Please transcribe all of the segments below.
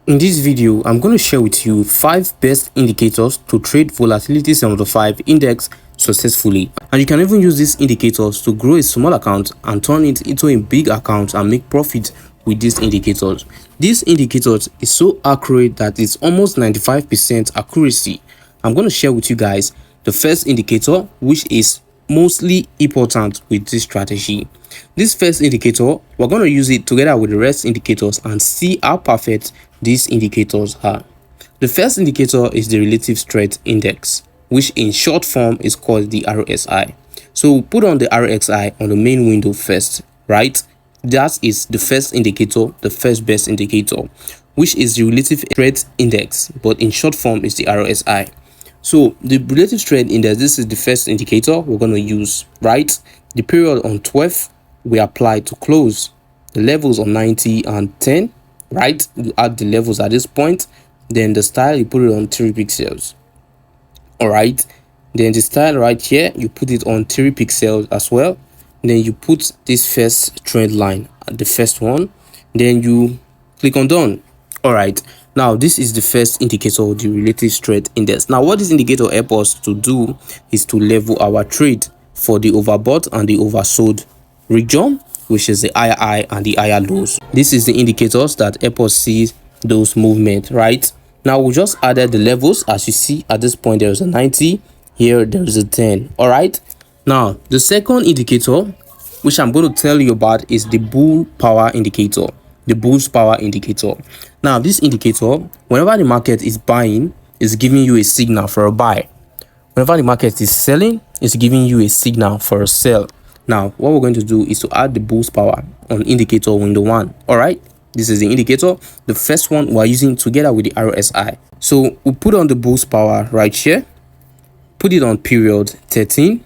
In this video, I'm going to share with you 5 best indicators to trade Volatility 75 index successfully. And you can even use these indicators to grow a small account and turn it into a big account and make profit with these indicators. These indicators is so accurate that it's almost 95% accuracy. I'm going to share with you guys the first indicator, which is mostly important with this strategy. This first indicator, we're going to use it together with the rest indicators and see how perfect these indicators are. The first indicator is the relative strength index, which in short form is called the RSI. So we'll put on the RSI on the main window first, right? That is the first indicator, the first best indicator, which is the relative strength index, but in short form is the RSI. So the relative strength index, this is the first indicator we're going to use, right? The period on 12 we apply to close, the levels on 90 and 10, right? You add the levels at this point, then the style you put it on 3 pixels. All right, then the style right here you put it on 3 pixels as well. Then you put this first trend line at the first one, then you click on done. All right, now this is the first indicator of the relative strength index. Now what this indicator helps us to do is to level our trade for the overbought and the oversold region, which is the higher high and the higher lows. This is the indicators that help us see those movements, right? Now we just added the levels. As you see at this point, there is a 90, here there is a 10. All right, now the second indicator which I'm going to tell you about is the bull power indicator. The bull's power indicator. Now this indicator, whenever the market is buying, is giving you a signal for a buy. Whenever the market is selling, it's giving you a signal for a sell. Now what we're going to do is to add the bull's power on indicator window 1. All right, this is the indicator, the first one we're using together with the RSI. So we put on the bull's power right here, put it on period 13.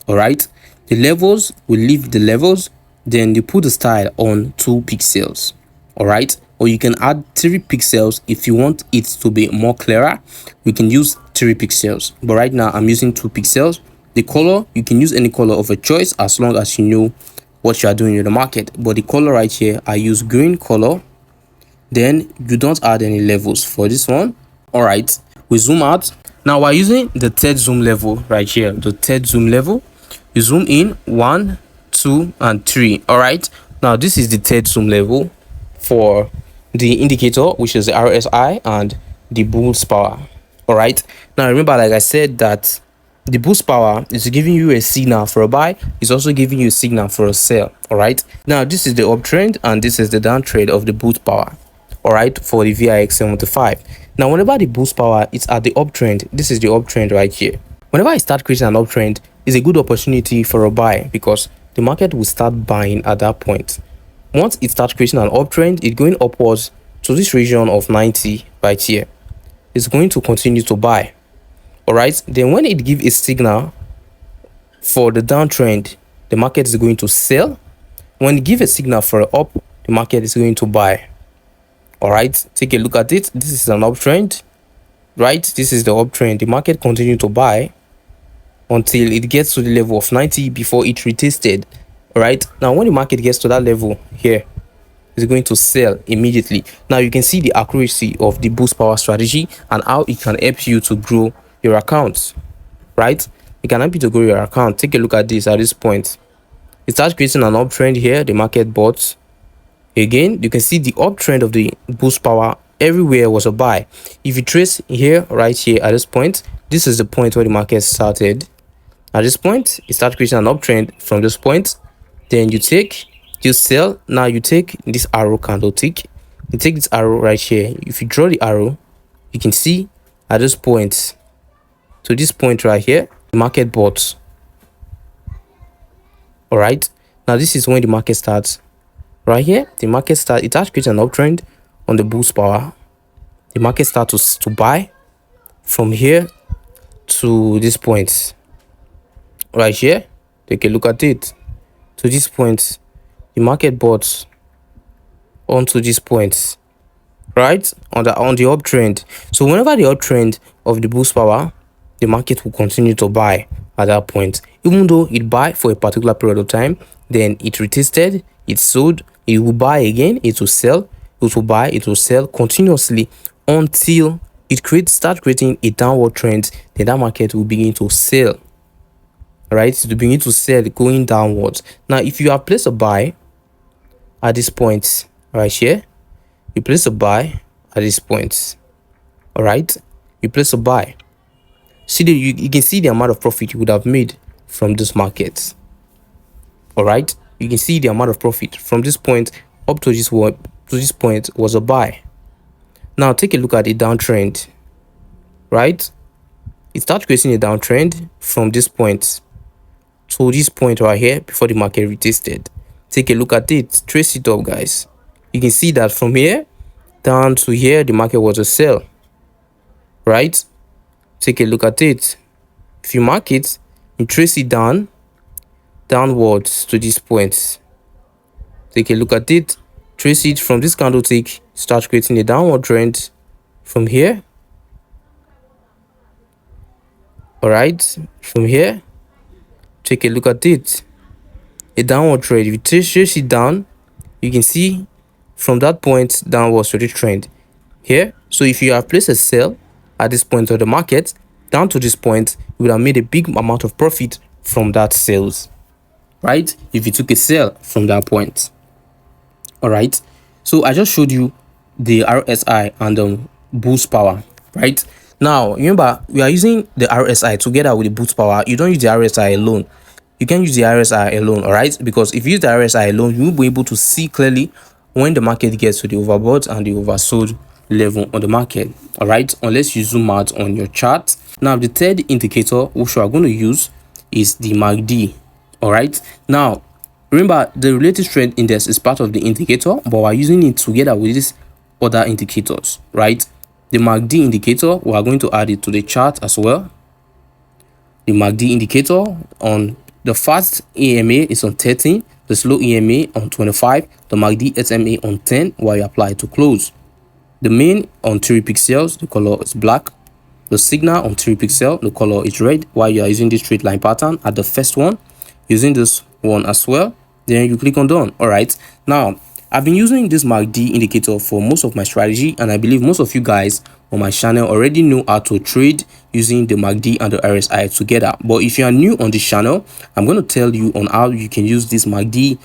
All right, the levels, we leave the levels, then you put the style on 2 pixels. All right, or you can add 3 pixels if you want it to be more clearer. We can use 3 pixels, but right now I'm using 2 pixels. The color, you can use any color of a choice as long as you know what you are doing in the market. But the color right here, I use green color. Then you don't add any levels for this one. All right, we zoom out. Now we're using the third zoom level right here, the third zoom level. You zoom in 1, 2 and 3. All right, now this is the third zoom level for the indicator, which is the RSI and the bull's power. All right, now remember, like I said, that the bull's power is giving you a signal for a buy, it's also giving you a signal for a sell. All right, now this is the uptrend and this is the downtrend of the bull's power. All right, for the VIX 75. Now whenever the bull's power is at the uptrend, this is the uptrend right here. Whenever I start creating an uptrend, it's a good opportunity for a buy because the market will start buying at that point. Once it starts creating an uptrend, it's going upwards to this region of 90 right here. It's going to continue to buy. All right, then when it gives a signal for the downtrend, the market is going to sell. When it gives a signal for an up, the market is going to buy. All right, take a look at it. This is an uptrend, right? This is the uptrend. The market continues to buy until it gets to the level of 90 before it retested. All right, now when the market gets to that level here, it's going to sell immediately. Now you can see the accuracy of the bull's power strategy and how it can help you to grow your account, right? It can help you to grow your account. Take a look at this. At this point, it starts creating an uptrend here. The market bought. Again, you can see the uptrend of the bull's power everywhere was a buy. If you trace here, right here at this point, this is the point where the market started. At this point, it starts creating an uptrend from this point. Then you sell. Now you take this arrow candle tick. You take this arrow right here. If you draw the arrow, you can see at this point to this point right here, the market bought. All right, now this is when the market starts. Right here, the market starts. It has created an uptrend on the bull's power. The market starts to buy from here to this point. Right here, take a look at it. To this point, the market bought onto this point, right? On the uptrend. So whenever the uptrend of the bull's power, the market will continue to buy at that point. Even though it buy for a particular period of time, then it retested, it sold, it will buy again, it will sell, it will buy, it will sell continuously until it start creating a downward trend. Then that market will begin to sell, right? To begin to sell going downwards. Now if you have placed a buy at this point right here, you place a buy at this point, all right, you place a buy. See, you can see the amount of profit you would have made from this market. All right, you can see the amount of profit from this point up to this one. To this point was a buy. Now take a look at the downtrend, right? It starts creating a downtrend from this point to this point right here before the market retested. Take a look at it, trace it up, guys. You can see that from here down to here the market was a sell, right? Take a look at it. If you mark it, you trace it downwards to this point. Take a look at it, trace it from this candlestick, start creating a downward trend from here. All right, from here, take a look at it, a downward trend. If you trace it down, you can see from that point downwards to the trend here. So if you have placed a sell at this point of the market down to this point, you would have made a big amount of profit from that sales, right? If you took a sell from that point. All right, so I just showed you the RSI and the boost power. Right now, remember, we are using the RSI together with the boost power. You don't use the RSI alone. You can use the RSI alone, all right? Because if you use the RSI alone, you will be able to see clearly when the market gets to the overbought and the oversold level on the market, all right? Unless you zoom out on your chart. Now the third indicator which we are going to use is the MACD. All right, now remember, the relative strength index is part of the indicator, but we're using it together with these other indicators, right? The MACD indicator, we are going to add it to the chart as well. The MACD indicator on the fast EMA is on 13, the slow EMA on 25, the MACD SMA on 10 while you apply to close. The main on 3 pixels, the color is black. The signal on 3 pixel, the color is red while you are using this straight line pattern at the first one. Using this one as well, then you click on done. All right, now I've been using this MACD indicator for most of my strategy, and I believe most of you guys on my channel already know how to trade using the MACD and the RSI together. But if you are new on this channel, I'm going to tell you on how you can use this MACD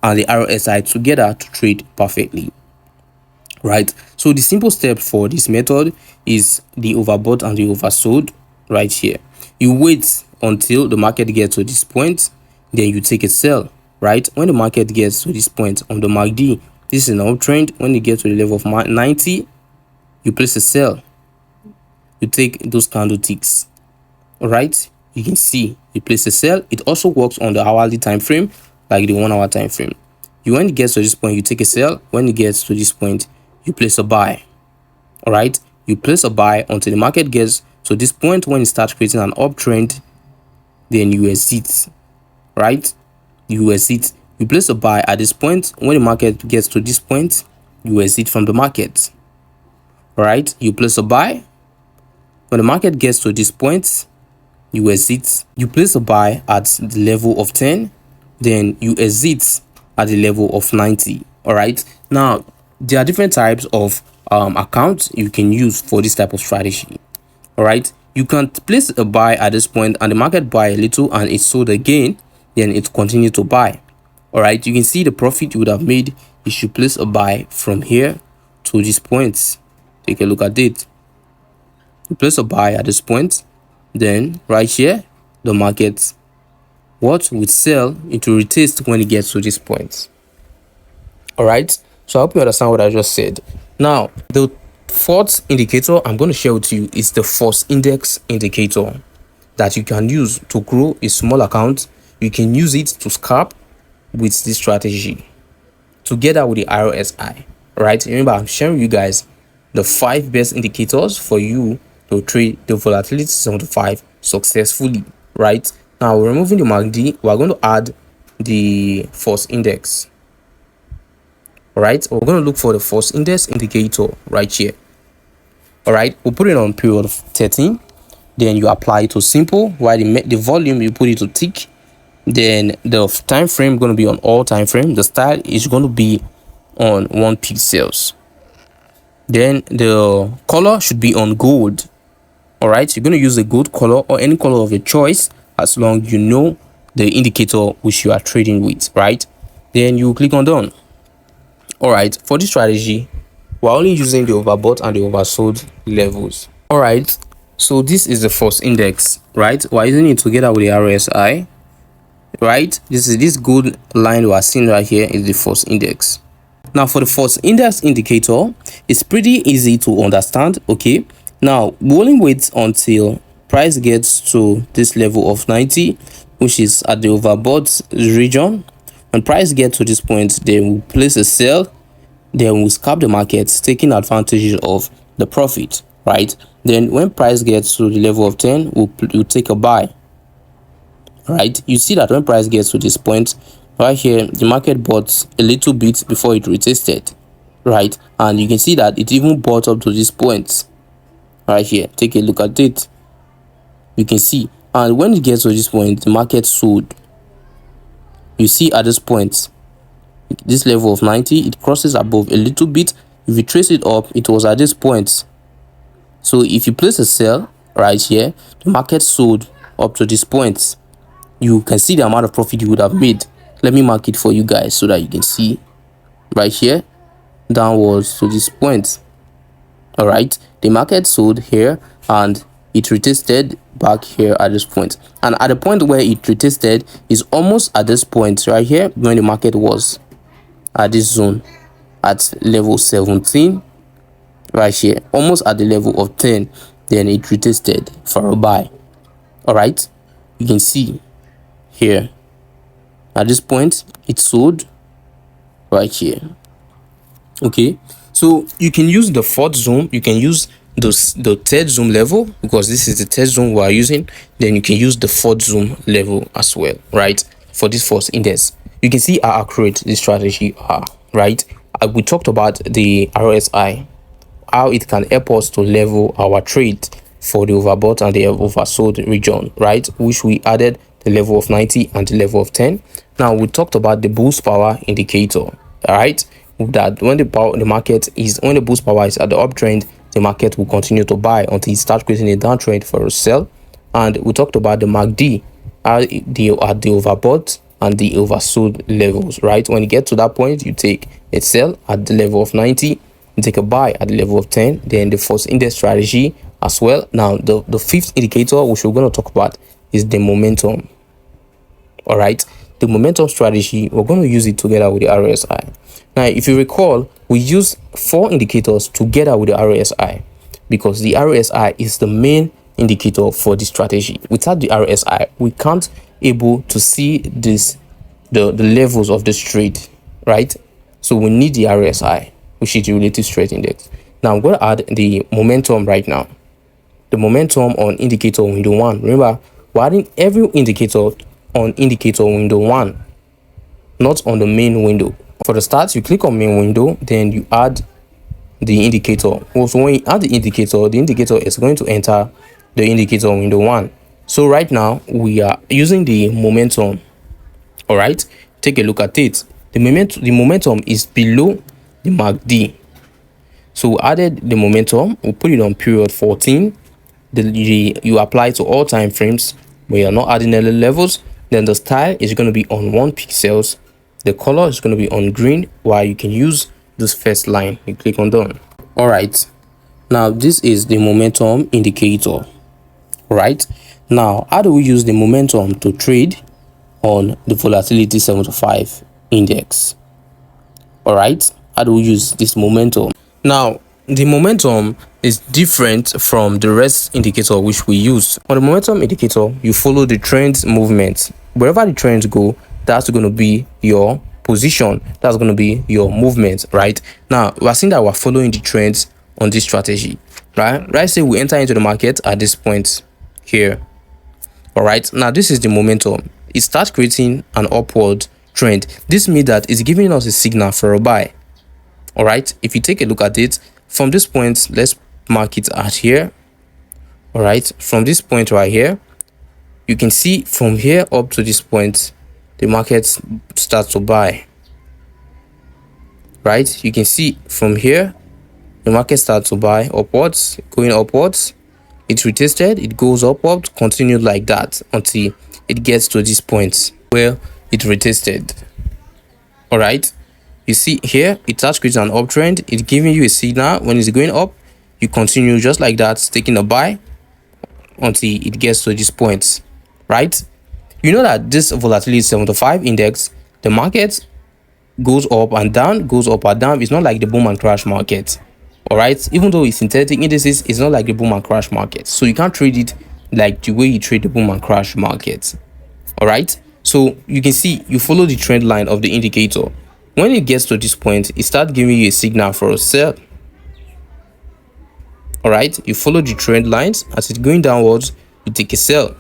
and the RSI together to trade perfectly, right? So the simple step for this method is the overbought and the oversold right here. You wait until the market gets to this point, then you take a sell, right? When the market gets to this point on the MACD, this is an uptrend. When you get to the level of 90, you place a sell. You take those candlesticks, all right? You can see you place a sell. It also works on the hourly time frame, like the 1 hour time frame. When it gets to this point, you take a sell. When it gets to this point, you place a buy, all right? You place a buy until the market gets to this point. When it starts creating an uptrend, then you exit, right? You exit. You place a buy at this point. When the market gets to this point, you exit from the market, all right? You place a buy. When the market gets to this point, you exit. You place a buy at the level of 10, then you exit at the level of 90, all right? Now there are different types of accounts you can use for this type of strategy, all right? You can place a buy at this point and the market buy a little and it sold again, then it continue to buy, all right? You can see the profit you would have made if you place a buy from here to this point. Take a look at it. You place a buy at this point, then right here the market would sell into retest when it gets to this point, all right? So I hope you understand what I just said. Now the fourth indicator I'm going to share with you is the force index indicator that you can use to grow a small account. You can use it to scalp with this strategy together with the RSI, right? Remember, I'm sharing you guys the 5 best indicators for you to trade the volatility 75 successfully, right? Now we're removing the MACD. We're going to add the force index, all right? We're going to look for the force index indicator right here, all right? We'll put it on period of 13, then you apply it to simple, while the volume you put it to tick. Then the time frame going to be on all time frame. The style is going to be on 1 pixels. Then the color should be on gold. All right, you're going to use a gold color or any color of your choice as long you know the indicator which you are trading with, right? Then you click on done. All right, for this strategy, we're only using the overbought and the oversold levels. All right, so this is the first index, right? We're using it together with the RSI, right? This gold line we are seeing right here is the first index. Now for the first index indicator, it's pretty easy to understand. Okay, now we'll only wait until price gets to this level of 90, which is at the overbought region. When price gets to this point, then we'll place a sell, then we'll scalp the market, taking advantage of the profit, right? Then when price gets to the level of 10, we'll take a buy, right? You see that when price gets to this point right here, the market bought a little bit before it retested, right? And you can see that it even bought up to this point right here. Take a look at it. You can see, and when it gets to this point, the market sold. You see at this point, this level of 90, it crosses above a little bit. If you trace it up, it was at this point. So if you place a sell right here, the market sold up to this point. You can see the amount of profit you would have made. Let me mark it for you guys so that you can see right here, downwards to this point. All right, the market sold here and it retested back here at this point, and at the point where it retested is almost at this point right here when the market was at this zone at level 17 right here, almost at the level of 10. Then it retested for a buy. All right, you can see here at this point it sold right here. Okay, so you can use the fourth zone, you can use the third zone level, because this is the third zone we are using. Then you can use the fourth zone level as well, right? For this first index, you can see how accurate this strategy are, right? We talked about the RSI, how it can help us to level our trade for the overbought and the oversold region, right? Which we added the level of 90 and the level of 10. Now we talked about the boost power indicator, all right? That when when the boost power is at the uptrend, the market will continue to buy until it starts creating a downtrend for a sell. And we talked about the MACD at the overbought and the oversold levels, right? When you get to that point, you take a sell at the level of 90, you take a buy at the level of 10. Then the first index strategy as well. Now the fifth indicator which we're going to talk about is the momentum. All right, the momentum strategy, we're going to use it together with the RSI. Now if you recall, we use 4 indicators together with the RSI because the RSI is the main indicator for this strategy. Without the RSI, we can't able to see the levels of this trade, right? So we need the RSI, which is the relative strength index. Now I'm going to add the momentum right now. The momentum on indicator window 1. Remember, we're adding every indicator on indicator window 1, not on the main window. For the start, you click on main window, then you add the indicator. Also, when you add the indicator is going to enter the indicator window 1. So right now we are using the momentum. All right, take a look at it. The momentum is below the MACD. So we added the momentum, we'll put it on period 14. You apply to all time frames where you're not adding any levels. Then the style is going to be on 1 pixels. The color is going to be on green, while you can use this first line. You click on done. All right, now this is the momentum indicator. Right now, how do we use the momentum to trade on the volatility 75 index? All right, how do we use this momentum? Now the momentum is different from the rest indicator which we use. On the momentum indicator, you follow the trend movement. Wherever the trends go, that's going to be your position, that's going to be your movement. Right now we're seeing that we're following the trends on this strategy, right? Say we enter into the market at this point here. All right, now this is the momentum. It starts creating an upward trend. This means that it's giving us a signal for a buy. All right, if you take a look at it from this point, let's mark it at here. All right, from this point right here, you can see from here up to this point the market starts to buy. right? You can see from here the market starts to buy upwards, going upwards. It's retested, it goes upwards, continued like that until it gets to this point where it retested. All right, you see here it has created an uptrend. It's giving you a signal. When it's going up, you continue just like that, taking a buy until it gets to this point, right? You know that this volatility 75 index, the market goes up and down, goes up and down. It's not like the boom and crash market. All right, even though it's synthetic indices, it's not like the boom and crash market, so you can't trade it like the way you trade the boom and crash market. All right, so you can see you follow the trend line of the indicator. When it gets to this point, it starts giving you a signal for a sell. All right, you follow the trend lines. As it's going downwards, you take a sell.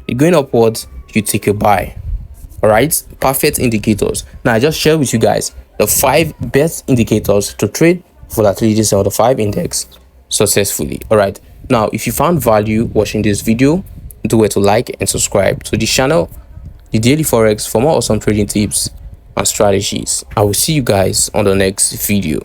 It's going upwards, you take a buy. All right, perfect indicators. Now I just share with you guys the 5 best indicators to trade volatility 75 index successfully. All right, now if you found value watching this video, do well to like and subscribe to this channel, the Daily Forex, for more awesome trading tips and strategies. I will see you guys on the next video.